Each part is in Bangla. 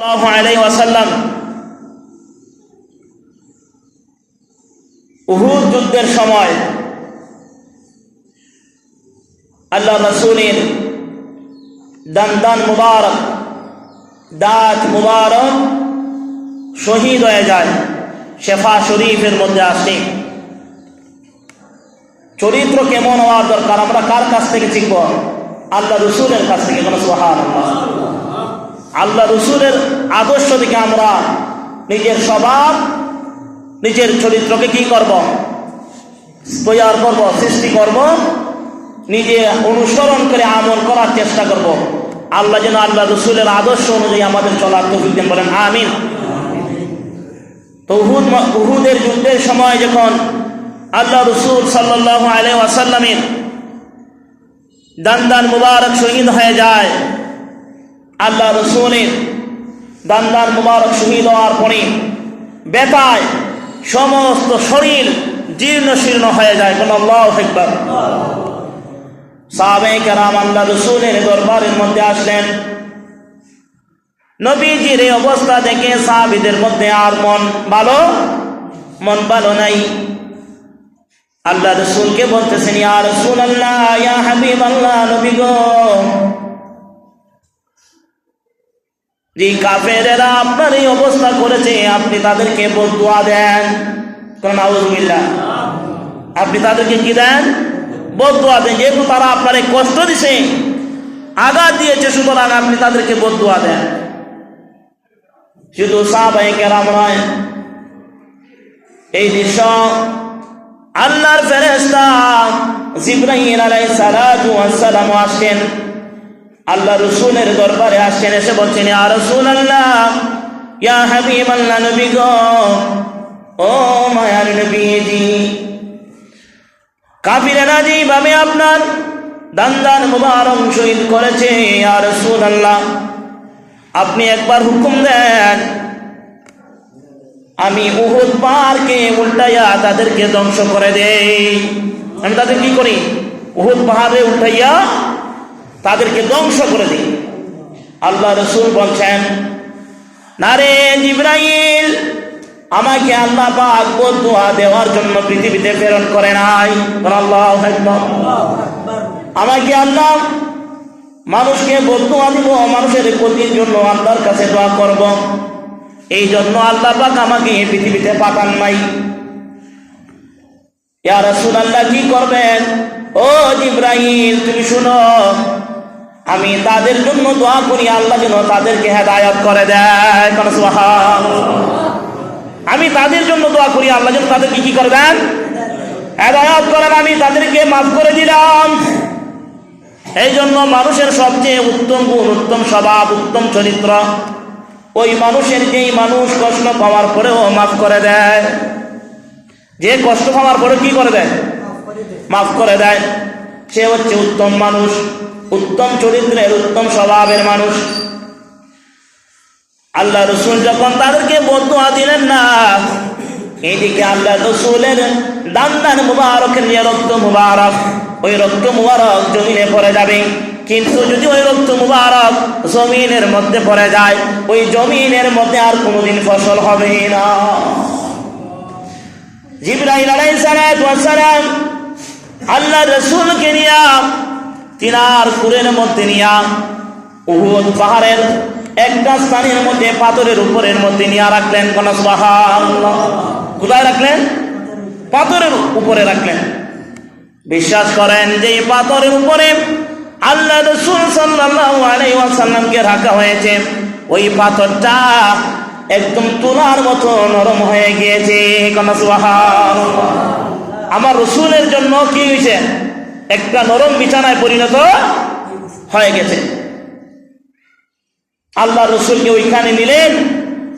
সাল্লাল্লাহু আলাইহি ওয়াসাল্লাম উহুদ যুদ্ধের সময় আল্লাহ রাসূলের দান মুবারক দাঁত মুবারক শহীদ হয়ে যায়। শেফা শরীফের মধ্যে আসে চরিত্র কেমন হওয়ার দরকার আমরা কার কাছ থেকে শিখব? আল্লাহ রসুলের কাছ থেকে। সুবহানাল্লাহ। আল্লাহ রসুলের আদর্শ থেকে আমরা নিজের স্বভাব নিজের চরিত্রকে কি করব? তৈয়ার করব, সৃষ্টি করব, নিজে অনুসরণ করে আমল করার চেষ্টা করব। আল্লাহ যেন আল্লাহ রসুলের আদর্শ অনুযায়ী আমাদের চলার তৌফিক দেন, বলেন আমিন। তো উহুদের যুদ্ধের সময় যখন আল্লাহ রসুল সাল্লাল্লাহু আলাইহি ওয়াসাল্লামের দান মুবারক শহীদ হয়ে যায়, আল্লাহ রসুলের দান মুবারক শহীদ হওয়ার পরে ব্যথায় সমস্ত শরীর জীর্ণ শীর্ণ হয়ে যায়। কোন আল্লাহু আকবার। সাহাবায়ে কেরাম আল্লাহ রসুলের দরবারের মধ্যে আসলেন। নবীজির এই অবস্থা দেখে সাহাবীদের মধ্যে আর মন ভালো নাই। আল্লাহ রসুলকে বলতেছেন, ইয়া রাসূলুল্লাহ, ইয়া হাবিবাল্লাহ, নবী গো, যে কাফেরেরা আপনার এই অবস্থা করেছে আপনি তাদেরকে বদদুয়া দেন। নাউযুবিল্লাহ। আপনি তাদেরকে কি দেন? বদদুয়া দেন। যেহেতু তারা আপনার কষ্ট দিছে, আঘাত দিয়েছে, সুতরাং আপনি তাদেরকে বদদুয়া দেন। শুধু সাহাবায়ে কেরাম নয়, এই দৃশ্য আল্লাহর ফেরেশতা জিবরাইল আলাইহিস সালাতু ওয়াস সালাম আসেন, আল্লাহ রাসূলের দরবারে আসেন, এসে বলছেন, ইয়া রাসূলুল্লাহ, ইয়া হাবিবাল্লাহ, নবী গো, ও মায়ার নবীজি, কাফিরেরা যেভাবে আপনার দান মুবারক শহীদ করেছে, ইয়া রাসূলুল্লাহ, আপনি একবার হুকুম দেন, আমি উহুদ পাহাড়কে উল্টাইয়া তাদেরকে ধ্বংস করে দেই। আমি তাদের কি করি? উহুদ পাহাড়ে উল্টাইয়া তাদেরকে ধ্বংস করে দিই। আল্লাহ রাসূল বলছেন, না রে জিবরাইল, আমাকে আল্লাহ পাক বদদুয়া দেওয়ার জন্য পৃথিবীতে প্রেরণ করে নাই। আল্লাহু আকবার। আমাকে আল্লাহ মানুষকে বদদুয়া দিব, মানুষের ক্ষতির জন্য আল্লাহর কাছে দোয়া করব, এই জন্য আল্লাহ পাক আমাকে এই পৃথিবীতে পাঠান নাই। ইয়া রাসূলুল্লাহ, কি করবেন? ও জিবরাইল, তুমি শুনো, আমি তাদের জন্য দোয়া করি আল্লাহ যেন তাদেরকে হেদায়েত করে দেয়। সুবহানাল্লাহ। আমি তাদের জন্য দোয়া করি আল্লাহ যেন তাদেরকে কি করে দেন? হেদায়েত করেন। আমি তাদেরকে মাফ করে দিলাম। এই জন্য মানুষের সবচেয়ে উত্তম গুণ, উত্তম স্বভাব, উত্তম চরিত্র ওই মানুষের, যেই মানুষ কষ্ট পাওয়ার পরেও মাফ করে দেয়। যে কষ্ট পাওয়ার পরে কি করে দেয়? মাফ করে দেয়। সে হচ্ছে উত্তম মানুষ, উত্তম চরিত্রের, উত্তম স্বভাবের মানুষ। আল্লাহ রসুল যখন তাদেরকে বদদুয়া দিলেন না, এইদিকে আল্লাহ রসুলের দান মুবারকের নিয়ে রক্ত মুবারক, ওই রক্ত মুবারক জমিনে পড়ে যাবে। কিন্তু যদি ওই রক্ত মুবারক জমিনের মধ্যে পড়ে যায়, ওই জমিনের মধ্যে আর কোনোদিন ফসল হবে না। জিবরাইল আলাইহিস সালাতু ওয়াস সালাম আল্লাহ রাসূলকে নিয়া তিনার কুরের মধ্যে নিয়া উহুদ পাহাড়ের একটা স্থানের মধ্যে পাথরের উপরের মধ্যে নিয়ে রাখলেন। কোন সুবহানাল্লাহ। কোথায় রাখলেন? পাথরের উপরে রাখলেন। বিশ্বাস করেন যে এই পাথরের উপরে আল্লাহ রাসূল সাল্লাল্লাহু আলাইহি ওয়াসাল্লামকে রাখা হয়েছে, ওই পাথরটা একদম তুলার মতো নরম হয়ে গিয়েছে। কোন সুবহানাল্লাহ। আমার রাসূলের জন্য কি হয়েছে? একটা নরম বিছানায় পরিণত হয়ে গেছে। আল্লাহ রসুলকে ওইখানে নিলেন,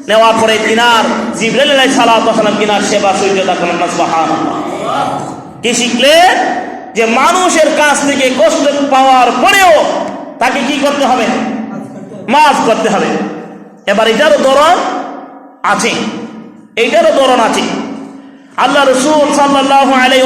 নেওয়ার পরে তিনার জিবরাইল আলাইহিস সালাতু ওয়াস সালাম তিনার সেবা সহযোগিতা করলেন। সুবহানাল্লাহ। কি শিখলেন? যে মানুষের কাছ থেকে কষ্ট পাওয়ার পরেও তাকে কি করতে হবে? মাফ করতে হবে। এবার এটারও ধরন আছে, এইটারও ধরন আছে। আল্লাহ রসুল সাল্লাল্লাহু আলাইহি